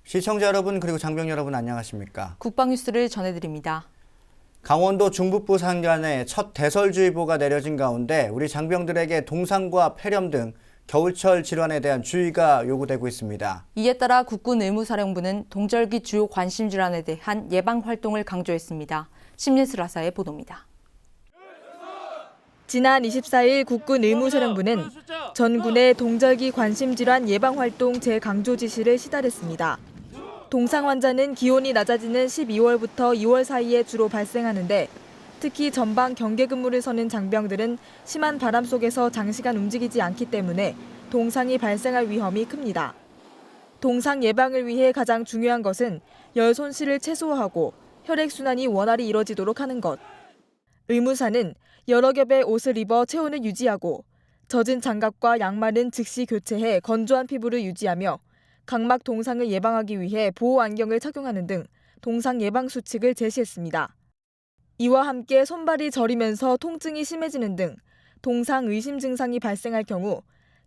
시청자 여러분 그리고 장병 여러분 안녕하십니까? 국방뉴스를 전해드립니다. 강원도 중북부 산간에 첫 대설주의보가 내려진 가운데 우리 장병들에게 동상과 폐렴 등 겨울철 질환에 대한 주의가 요구되고 있습니다. 이에 따라 국군의무사령부는 동절기 주요 관심 질환에 대한 예방 활동을 강조했습니다. 심예슬아사의 보도입니다. 지난 24일 국군의무사령부는 전군의 동절기 관심질환 예방활동 재강조 지시를 시달했습니다. 동상 환자는 기온이 낮아지는 12월부터 2월 사이에 주로 발생하는데 특히 전방 경계 근무를 서는 장병들은 심한 바람 속에서 장시간 움직이지 않기 때문에 동상이 발생할 위험이 큽니다. 동상 예방을 위해 가장 중요한 것은 열 손실을 최소화하고 혈액순환이 원활히 이뤄지도록 하는 것. 의무사는 여러 겹의 옷을 입어 체온을 유지하고 젖은 장갑과 양말은 즉시 교체해 건조한 피부를 유지하며 각막 동상을 예방하기 위해 보호 안경을 착용하는 등 동상 예방 수칙을 제시했습니다. 이와 함께 손발이 저리면서 통증이 심해지는 등 동상 의심 증상이 발생할 경우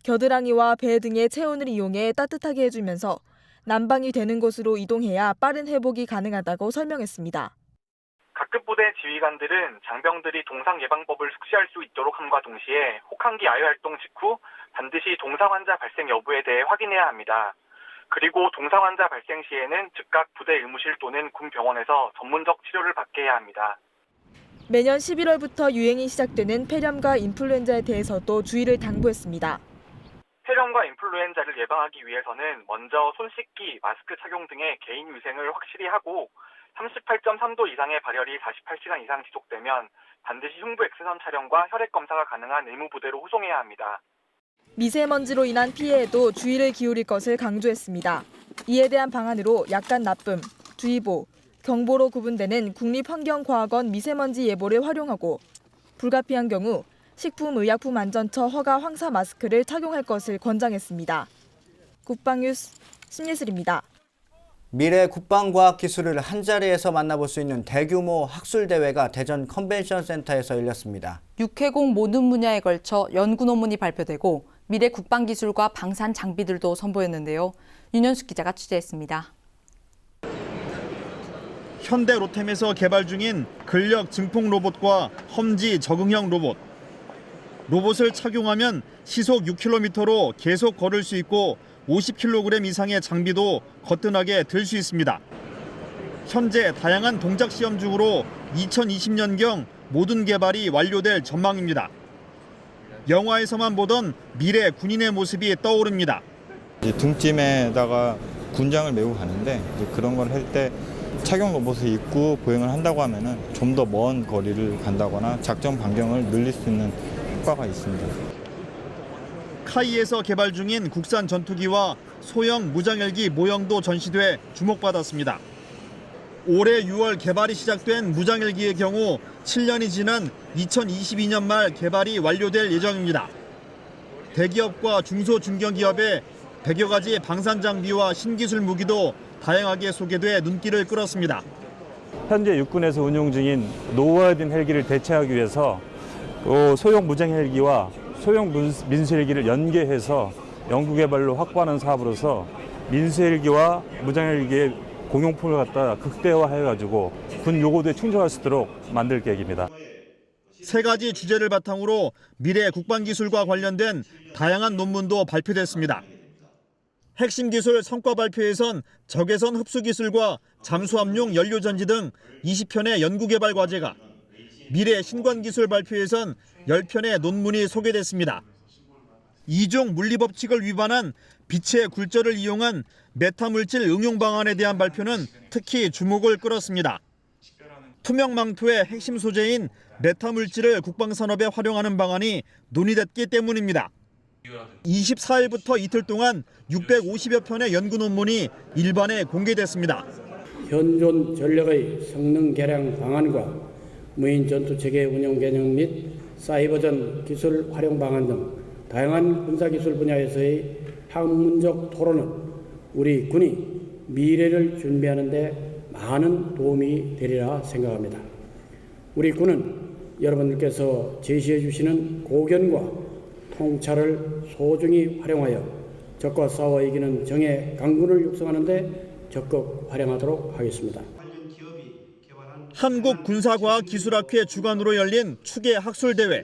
겨드랑이와 배 등의 체온을 이용해 따뜻하게 해주면서 난방이 되는 곳으로 이동해야 빠른 회복이 가능하다고 설명했습니다. 각급 부대 지휘관들은 장병들이 동상 예방법을 숙지할 수 있도록 함과 동시에 혹한기 아유 활동 직후 반드시 동상 환자 발생 여부에 대해 확인해야 합니다. 그리고 동상 환자 발생 시에는 즉각 부대 의무실 또는 군 병원에서 전문적 치료를 받게 해야 합니다. 매년 11월부터 유행이 시작되는 폐렴과 인플루엔자에 대해서도 주의를 당부했습니다. 폐렴과 인플루엔자를 예방하기 위해서는 먼저 손 씻기, 마스크 착용 등의 개인 위생을 확실히 하고 38.3도 이상의 발열이 48시간 이상 지속되면 반드시 흉부 엑스선 촬영과 혈액 검사가 가능한 의무부대로 후송해야 합니다. 미세먼지로 인한 피해에도 주의를 기울일 것을 강조했습니다. 이에 대한 방안으로 약간 나쁨, 주의보, 경보로 구분되는 국립환경과학원 미세먼지 예보를 활용하고 불가피한 경우 식품의약품안전처 허가 황사 마스크를 착용할 것을 권장했습니다. 국방뉴스 심예슬입니다. 미래 국방과학기술을 한자리에서 만나볼 수 있는 대규모 학술대회가 대전 컨벤션센터에서 열렸습니다. 육해공 모든 분야에 걸쳐 연구 논문이 발표되고 미래 국방기술과 방산 장비들도 선보였는데요. 윤현숙 기자가 취재했습니다. 현대 로템에서 개발 중인 근력 증폭 로봇과 험지 적응형 로봇. 로봇을 착용하면 시속 6km로 계속 걸을 수 있고 50kg 이상의 장비도 거뜬하게 들 수 있습니다. 현재 다양한 동작 시험 중으로 2020년경 모든 개발이 완료될 전망입니다. 영화에서만 보던 미래 군인의 모습이 떠오릅니다. 등짐에다가 군장을 메고 가는데 그런 걸 할 때 착용 로봇을 입고 보행을 한다고 하면은 좀 더 먼 거리를 간다거나 작전 반경을 늘릴 수 있는 효과가 있습니다. 카이에서 개발 중인 국산 전투기와 소형 무장헬기 모형도 전시돼 주목받았습니다. 올해 6월 개발이 시작된 무장헬기의 경우 7년이 지난 2022년 말 개발이 완료될 예정입니다. 대기업과 중소 중견기업의 100여 가지 방산 장비와 신기술 무기도 다양하게 소개돼 눈길을 끌었습니다. 현재 육군에서 운용 중인 노후화된 헬기를 대체하기 위해서 소형 무장 헬기와 소형 민수 헬기를 연계해서 연구개발로 확보하는 사업으로서 민수 헬기와 무장 헬기의 공용품을 갖다 극대화해가지고 군 요구도에 충족할 수 있도록 만들 계획입니다. 세 가지 주제를 바탕으로 미래 국방기술과 관련된 다양한 논문도 발표됐습니다. 핵심 기술 성과 발표에선 적외선 흡수 기술과 잠수함용 연료전지 등 20편의 연구개발 과제가, 미래 신관 기술 발표에선 10편의 논문이 소개됐습니다. 이종 물리법칙을 위반한 빛의 굴절을 이용한 메타물질 응용 방안에 대한 발표는 특히 주목을 끌었습니다. 투명 망토의 핵심 소재인 메타물질을 국방산업에 활용하는 방안이 논의됐기 때문입니다. 24일부터 이틀 동안 650여 편의 연구 논문이 일반에 공개됐습니다. 현존 전력의 성능 개량 방안과 무인 전투 체계 운영 개념 및 사이버전 기술 활용 방안 등 다양한 군사기술 분야에서의 학문적 토론은 우리 군이 미래를 준비하는 데 많은 도움이 되리라 생각합니다. 우리 군은 여러분들께서 제시해 주시는 고견과 통찰을 소중히 활용하여 적과 싸워 이기는 정예 강군을 육성하는 데 적극 활용하도록 하겠습니다. 한국군사과학기술학회 주관으로 열린 추계 학술대회.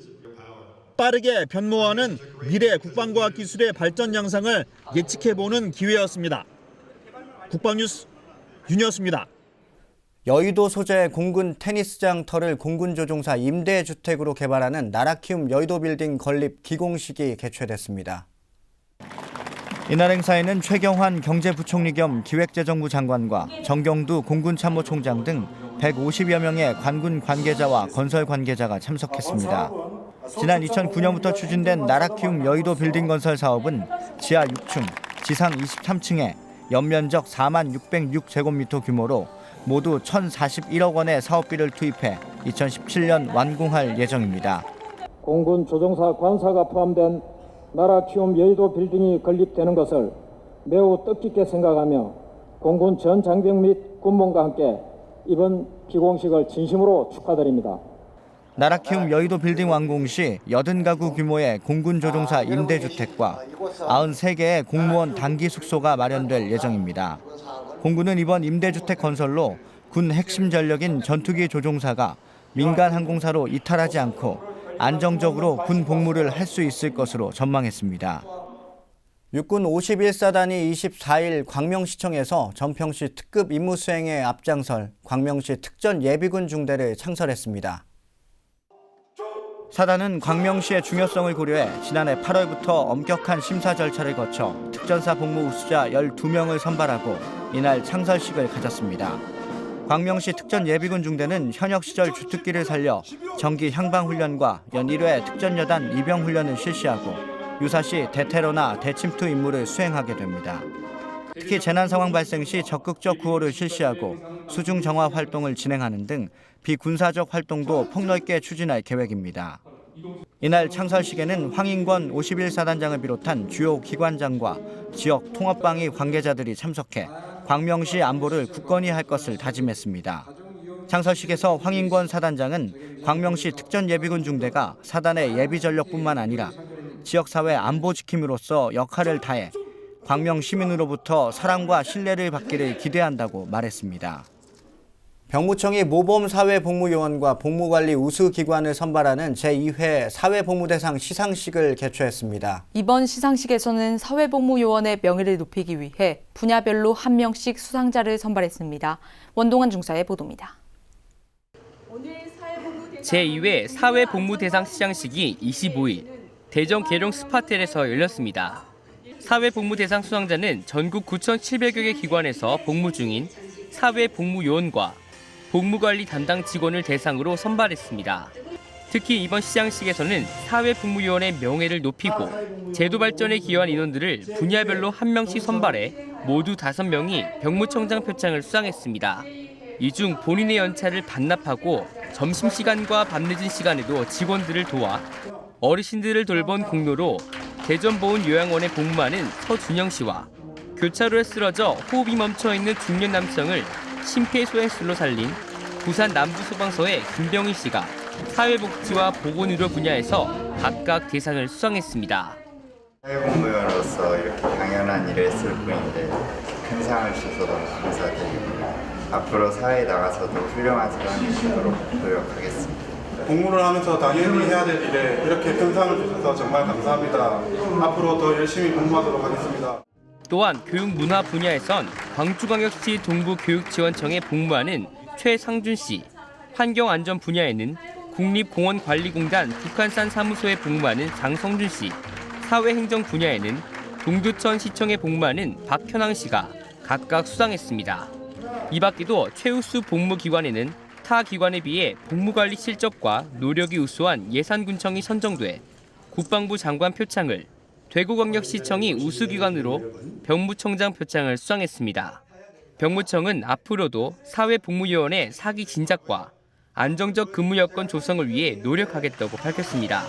빠르게 변모하는 미래 국방과학기술의 발전 양상을 예측해보는 기회였습니다. 국방뉴스 윤여수입니다. 여의도 소재 공군 테니스장 터를 공군조종사 임대주택으로 개발하는 나라키움 여의도 빌딩 건립 기공식이 개최됐습니다. 이날 행사에는 최경환 경제부총리 겸 기획재정부 장관과 정경두 공군참모총장 등 150여 명의 관군 관계자와 건설 관계자가 참석했습니다. 지난 2009년부터 추진된 나라키움 여의도 빌딩 건설 사업은 지하 6층, 지상 23층에 연면적 4만 606제곱미터 규모로 모두 1,041억 원의 사업비를 투입해 2017년 완공할 예정입니다. 공군 조종사 관사가 포함된 나라키움 여의도 빌딩이 건립되는 것을 매우 뜻깊게 생각하며 공군 전 장병 및 군목과 함께 이번 기공식을 진심으로 축하드립니다. 나라키움 여의도 빌딩 완공 시 80가구 규모의 공군 조종사 임대주택과 93개의 공무원 단기 숙소가 마련될 예정입니다. 공군은 이번 임대주택 건설로 군 핵심 전력인 전투기 조종사가 민간 항공사로 이탈하지 않고 안정적으로 군 복무를 할 수 있을 것으로 전망했습니다. 육군 51사단이 24일 광명시청에서 전평시 특급 임무 수행에 앞장설 광명시 특전 예비군 중대를 창설했습니다. 사단은 광명시의 중요성을 고려해 지난해 8월부터 엄격한 심사 절차를 거쳐 특전사 복무 우수자 12명을 선발하고 이날 창설식을 가졌습니다. 광명시 특전 예비군 중대는 현역 시절 주특기를 살려 정기 향방 훈련과 연 1회 특전여단 입영 훈련을 실시하고 유사시 대테러나 대침투 임무를 수행하게 됩니다. 특히 재난 상황 발생 시 적극적 구호를 실시하고 수중 정화 활동을 진행하는 등 비군사적 활동도 폭넓게 추진할 계획입니다. 이날 창설식에는 황인권 51사단장을 비롯한 주요 기관장과 지역 통합방위 관계자들이 참석해 광명시 안보를 굳건히 할 것을 다짐했습니다. 창설식에서 황인권 사단장은 광명시 특전예비군 중대가 사단의 예비 전력뿐만 아니라 지역사회 안보 지킴으로써 역할을 다해 광명 시민으로부터 사랑과 신뢰를 받기를 기대한다고 말했습니다. 병무청이 모범사회복무요원과 복무관리 우수기관을 선발하는 제2회 사회복무대상 시상식을 개최했습니다. 이번 시상식에서는 사회복무요원의 명예를 높이기 위해 분야별로 한 명씩 수상자를 선발했습니다. 원동환 중사의 보도입니다. 제2회 사회복무대상 시상식이 25일 대전 계룡 스파텔에서 열렸습니다. 사회복무대상 수상자는 전국 9,700여 개 기관에서 복무 중인 사회복무요원과 복무관리 담당 직원을 대상으로 선발했습니다. 특히 이번 시상식에서는 사회복무요원의 명예를 높이고 제도 발전에 기여한 인원들을 분야별로 한 명씩 선발해 모두 5명이 병무청장 표창을 수상했습니다. 이 중 본인의 연차를 반납하고 점심시간과 밤늦은 시간에도 직원들을 도와 어르신들을 돌본 공로로 대전보훈요양원에 복무하는 서준영 씨와 교차로에 쓰러져 호흡이 멈춰있는 중년 남성을 심폐소생술로 살린 부산 남부소방서의 김병희 씨가 사회복지와 보건의료 분야에서 각각 대상을 수상했습니다. 사회복무요원으로서 이렇게 당연한 일을 했을 뿐인데 큰 상을 주셔서 너무 감사드리고 앞으로 사회에 나가서도 훌륭한 사람이 되도록 노력하겠습니다. 복무를 하면서 당연히 해야 될 일에 이렇게 큰 상을 주셔서 정말 감사합니다. 앞으로 더 열심히 복무하도록 하겠습니다. 또한 교육문화 분야에선 광주광역시 동부교육지원청에 복무하는 최상준 씨, 환경안전 분야에는 국립공원관리공단 북한산 사무소에 복무하는 장성준 씨, 사회행정 분야에는 동두천 시청에 복무하는 박현왕 씨가 각각 수상했습니다. 이 밖에도 최우수 복무기관에는 타 기관에 비해 복무관리 실적과 노력이 우수한 예산군청이 선정돼 국방부 장관 표창을, 대구광역시청이 우수기관으로 병무청장 표창을 수상했습니다. 병무청은 앞으로도 사회복무요원의 사기 진작과 안정적 근무 여건 조성을 위해 노력하겠다고 밝혔습니다.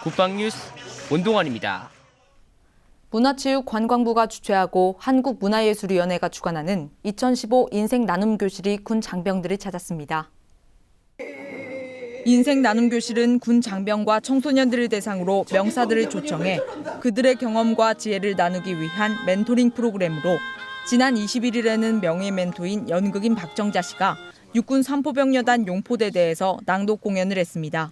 국방뉴스 원동환입니다. 문화체육관광부가 주최하고 한국문화예술위원회가 주관하는 2015 인생 나눔 교실이 군 장병들을 찾았습니다. 인생 나눔 교실은 군 장병과 청소년들을 대상으로 명사들을 초청해 그들의 경험과 지혜를 나누기 위한 멘토링 프로그램으로 지난 21일에는 명예 멘토인 연극인 박정자 씨가 육군 삼포병여단 용포대대에서 낭독 공연을 했습니다.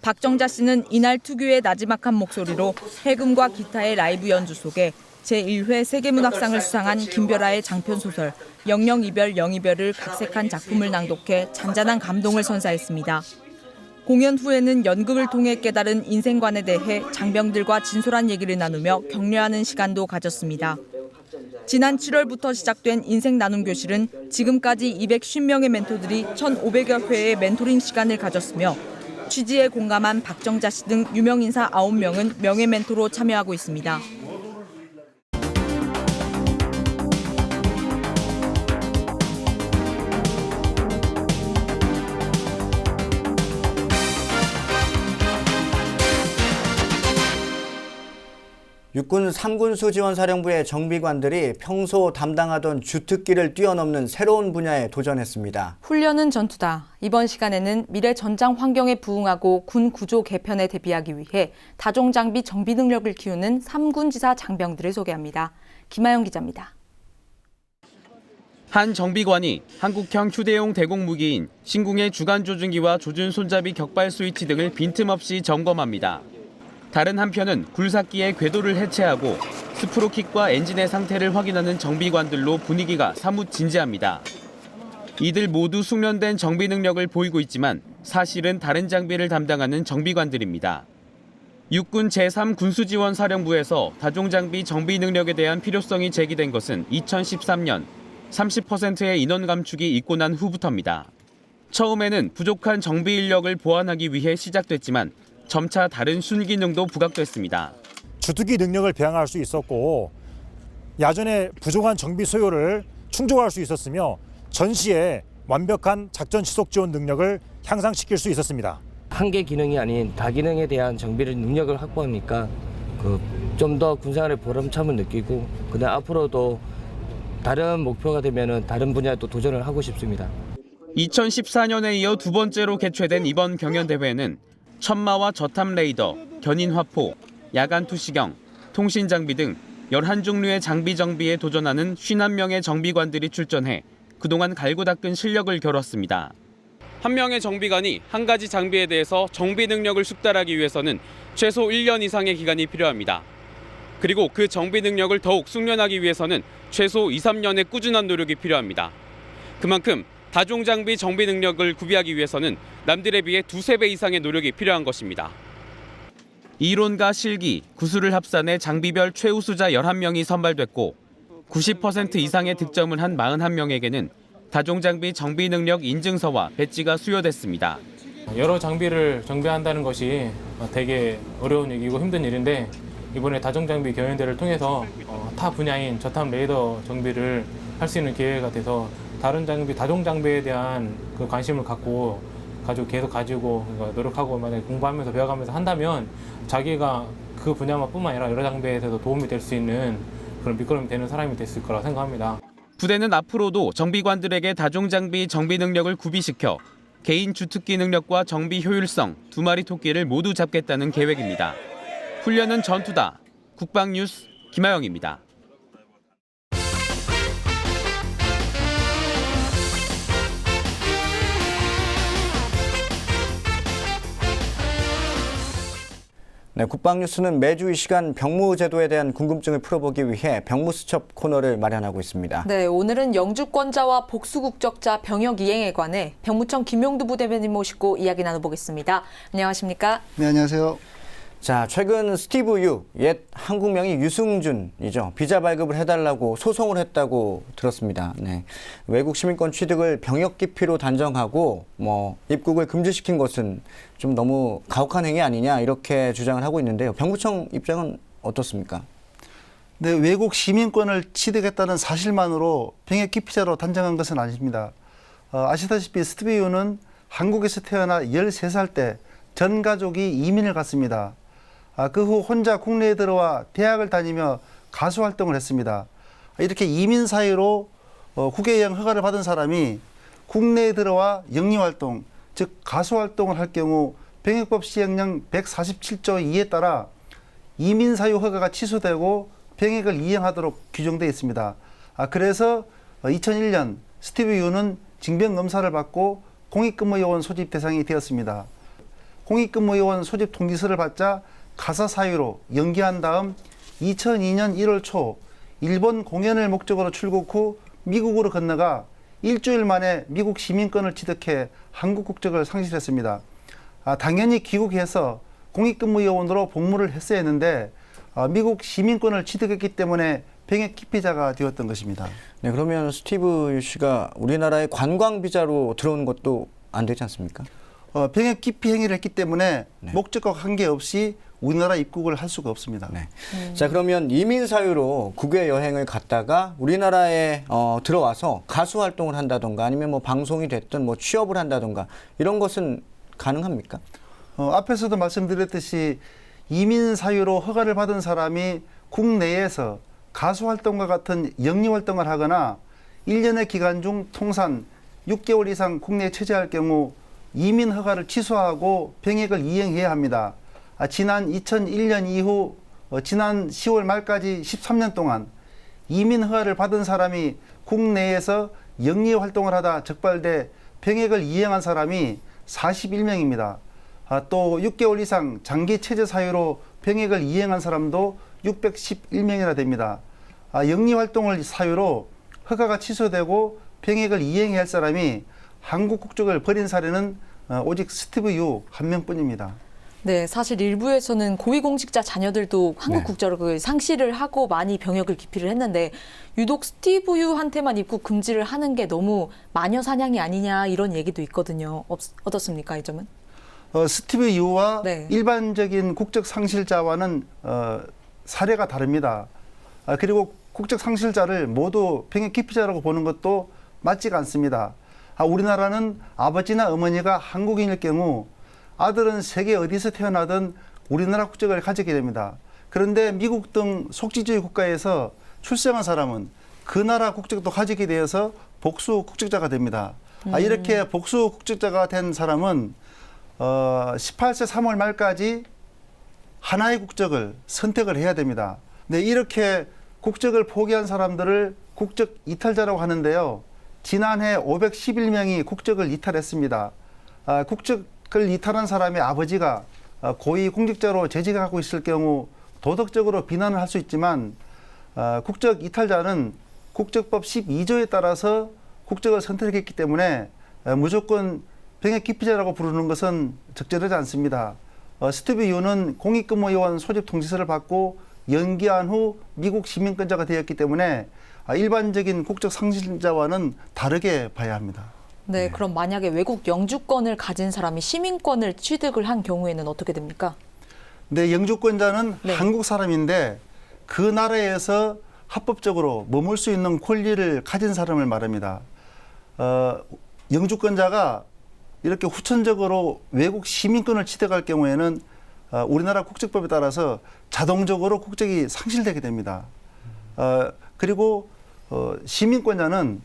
박정자 씨는 이날 특유의 나지막한 목소리로 해금과 기타의 라이브 연주 속에 제1회 세계문학상을 수상한 김별아의 장편소설 영영이별 영이별을 각색한 작품을 낭독해 잔잔한 감동을 선사했습니다. 공연 후에는 연극을 통해 깨달은 인생관에 대해 장병들과 진솔한 얘기를 나누며 격려하는 시간도 가졌습니다. 지난 7월부터 시작된 인생 나눔 교실은 지금까지 250명의 멘토들이 1,500여 회의 멘토링 시간을 가졌으며 취지에 공감한 박정자 씨 등 유명 인사 9명은 명예 멘토로 참여하고 있습니다. 육군 3군수 지원사령부의 정비관들이 평소 담당하던 주특기를 뛰어넘는 새로운 분야에 도전했습니다. 훈련은 전투다. 이번 시간에는 미래 전장 환경에 부응하고 군 구조 개편에 대비하기 위해 다종장비 정비 능력을 키우는 3군지사 장병들을 소개합니다. 김하영 기자입니다. 한 정비관이 한국형 휴대용 대공무기인 신궁의 주간 조준기와 조준 손잡이 격발 스위치 등을 빈틈없이 점검합니다. 다른 한편은 굴삭기의 궤도를 해체하고 스프로킥과 엔진의 상태를 확인하는 정비관들로 분위기가 사뭇 진지합니다. 이들 모두 숙련된 정비 능력을 보이고 있지만 사실은 다른 장비를 담당하는 정비관들입니다. 육군 제3군수지원사령부에서 다종장비 정비 능력에 대한 필요성이 제기된 것은 2013년 30%의 인원 감축이 있고 난 후부터입니다. 처음에는 부족한 정비 인력을 보완하기 위해 시작됐지만 점차 다른 순기능도 부각됐습니다. 주특기 능력을 배양할 수 있었고 야전의 부족한 정비 소요를 충족할 수 있었으며 전시에 완벽한 작전 지속 지원 능력을 향상시킬 수 있었습니다. 한 개 기능이 아닌 다기능에 대한 정비를 능력을 확보하니까 좀 더 군생활의 보람참을 느끼고 그다음 앞으로도 다른 목표가 되면은 다른 분야에 또 도전을 하고 싶습니다. 2014년에 이어 두 번째로 개최된 이번 경연대회는 천마와 저탐 레이더, 견인 화포, 야간 투시경, 통신 장비 등 11종류의 장비 정비에 도전하는 51명의 정비관들이 출전해 그동안 갈고 닦은 실력을 겨뤘습니다. 한 명의 정비관이 한 가지 장비에 대해서 정비 능력을 숙달하기 위해서는 최소 1년 이상의 기간이 필요합니다. 그리고 그 정비 능력을 더욱 숙련하기 위해서는 최소 2, 3년의 꾸준한 노력이 필요합니다. 그만큼 다종장비 정비 능력을 구비하기 위해서는 남들에 비해 2~3배 이상의 노력이 필요한 것입니다. 이론과 실기, 구술을 합산해 장비별 최우수자 11명이 선발됐고 90% 이상의 득점을 한 41명에게는 다종장비 정비 능력 인증서와 배지가 수여됐습니다. 여러 장비를 정비한다는 것이 되게 어려운 일이고 힘든 일인데 이번에 다종장비 경연대회를 통해서 타 분야인 저탐 레이더 정비를 할 수 있는 기회가 돼서 다른 장비, 다종장비에 대한 그 관심을 계속 가지고 노력하고 만약에 공부하면서 배워가면서 한다면 자기가 그 분야만 뿐만 아니라 여러 장비에서도 도움이 될 수 있는 그런 밑거름이 되는 사람이 됐을 거라고 생각합니다. 부대는 앞으로도 정비관들에게 다종장비 정비 능력을 구비시켜 개인 주특기 능력과 정비 효율성 두 마리 토끼를 모두 잡겠다는 계획입니다. 훈련은 전투다. 국방뉴스 김하영입니다. 네, 국방뉴스는 매주 이 시간 병무 제도에 대한 궁금증을 풀어보기 위해 병무수첩 코너를 마련하고 있습니다. 네, 오늘은 영주권자와 복수국적자 병역 이행에 관해 병무청 김용두 부대변인 모시고 이야기 나눠보겠습니다. 안녕하십니까? 네, 안녕하세요. 자, 최근 스티브 유, 옛 한국명이 유승준이죠. 비자 발급을 해달라고 소송을 했다고 들었습니다. 네. 외국 시민권 취득을 병역 기피로 단정하고 입국을 금지시킨 것은 좀 너무 가혹한 행위 아니냐 이렇게 주장을 하고 있는데요. 병무청 입장은 어떻습니까? 네, 외국 시민권을 취득했다는 사실만으로 병역 기피자로 단정한 것은 아닙니다. 아시다시피 스티브 유는 한국에서 태어나 13살 때 전 가족이 이민을 갔습니다. 그 후 혼자 국내에 들어와 대학을 다니며 가수 활동을 했습니다. 이렇게 이민 사유로 국외여행 허가를 받은 사람이 국내에 들어와 영리 활동, 즉 가수활동을 할 경우 병역법 시행령 147조 2에 따라 이민 사유 허가가 취소되고 병역을 이행하도록 규정되어 있습니다. 그래서 2001년 스티브 유는 징병검사를 받고 공익근무요원 소집 대상이 되었습니다. 공익근무요원 소집 통지서를 받자 가사 사유로 연기한 다음 2002년 1월 초 일본 공연을 목적으로 출국 후 미국으로 건너가 일주일 만에 미국 시민권을 취득해 한국 국적을 상실했습니다. 당연히 귀국해서 공익근무요원으로 복무를 했어야 했는데 미국 시민권을 취득했기 때문에 병역 기피자가 되었던 것입니다. 네, 그러면 스티브 유 씨가 우리나라에 관광 비자로 들어오는 것도 안 되지 않습니까? 병역 기피 행위를 했기 때문에 목적과 관계없이 우리나라 입국을 할 수가 없습니다. 네. 자, 그러면 이민 사유로 국외 여행을 갔다가 우리나라에 들어와서 가수 활동을 한다던가 아니면 뭐 방송이 됐든 뭐 취업을 한다던가 이런 것은 가능합니까? 앞에서도 말씀드렸듯이 이민 사유로 허가를 받은 사람이 국내에서 가수 활동과 같은 영리 활동을 하거나 1년의 기간 중 통산 6개월 이상 국내에 체류할 경우 이민 허가를 취소하고 병역을 이행해야 합니다. 지난 2001년 이후 지난 10월 말까지 13년 동안 이민 허가를 받은 사람이 국내에서 영리 활동을 하다 적발돼 병역을 이행한 사람이 41명입니다. 또 6개월 이상 장기 체제 사유로 병역을 이행한 사람도 611명이나 됩니다. 영리 활동을 사유로 허가가 취소되고 병역을 이행해야 할 사람이 한국 국적을 버린 사례는 오직 스티브 유 한 명뿐입니다. 네, 사실 일부에서는 고위공직자 자녀들도 한국 국적을 상실을 하고 많이 병역을 기피를 했는데 유독 스티브 유한테만 입국 금지를 하는 게 너무 마녀 사냥이 아니냐 이런 얘기도 있거든요. 어떻습니까, 이 점은? 스티브 유와 일반적인 국적 상실자와는 사례가 다릅니다. 그리고 국적 상실자를 모두 병역 기피자라고 보는 것도 맞지가 않습니다. 우리나라는 아버지나 어머니가 한국인일 경우 아들은 세계 어디서 태어나든 우리나라 국적을 가지게 됩니다. 그런데 미국 등 속지주의 국가에서 출생한 사람은 그 나라 국적도 가지게 되어서 복수 국적자가 됩니다. 이렇게 복수 국적자가 된 사람은 18세 3월 말까지 하나의 국적을 선택을 해야 됩니다. 네, 이렇게 국적을 포기한 사람들을 국적 이탈자라고 하는데요. 지난해 511명이 국적을 이탈했습니다. 국적을 이탈한 사람의 아버지가 고위공직자로 재직하고 있을 경우 도덕적으로 비난을 할 수 있지만 국적 이탈자는 국적법 12조에 따라서 국적을 선택했기 때문에 무조건 병역 기피자라고 부르는 것은 적절하지 않습니다. 스티브 유는 공익근무요원 소집 통지서를 받고 연기한 후 미국 시민권자가 되었기 때문에 일반적인 국적 상실자와는 다르게 봐야 합니다. 네, 그럼 만약에 외국 영주권을 가진 사람이 시민권을 취득을 한 경우에는 어떻게 됩니까? 네, 영주권자는 한국 사람인데 그 나라에서 합법적으로 머물 수 있는 권리를 가진 사람을 말합니다. 영주권자가 이렇게 후천적으로 외국 시민권을 취득할 경우에는 우리나라 국적법에 따라서 자동적으로 국적이 상실되게 됩니다. 그리고 시민권자는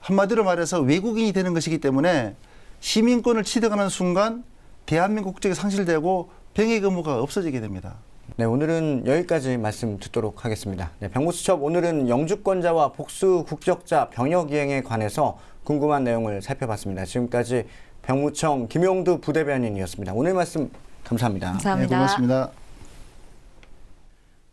한마디로 말해서 외국인이 되는 것이기 때문에 시민권을 취득하는 순간 대한민국 국적이 상실되고 병역 의무가 없어지게 됩니다. 네, 오늘은 여기까지 말씀 듣도록 하겠습니다. 네, 병무수첩 오늘은 영주권자와 복수 국적자 병역 이행에 관해서 궁금한 내용을 살펴봤습니다. 지금까지 병무청 김용두 부대변인이었습니다. 오늘 말씀 감사합니다. 감사합니다. 네, 고맙습니다.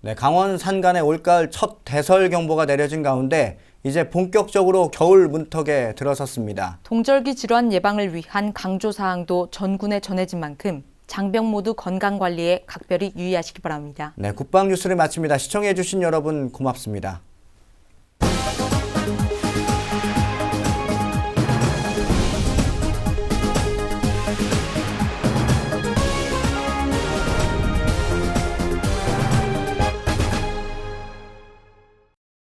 네, 강원 산간에 올가을 첫 대설 경보가 내려진 가운데 이제 본격적으로 겨울 문턱에 들어섰습니다. 동절기 질환 예방을 위한 강조 사항도 전군에 전해진 만큼 장병 모두 건강 관리에 각별히 유의하시기 바랍니다. 네, 국방 뉴스를 마칩니다. 시청해 주신 여러분 고맙습니다.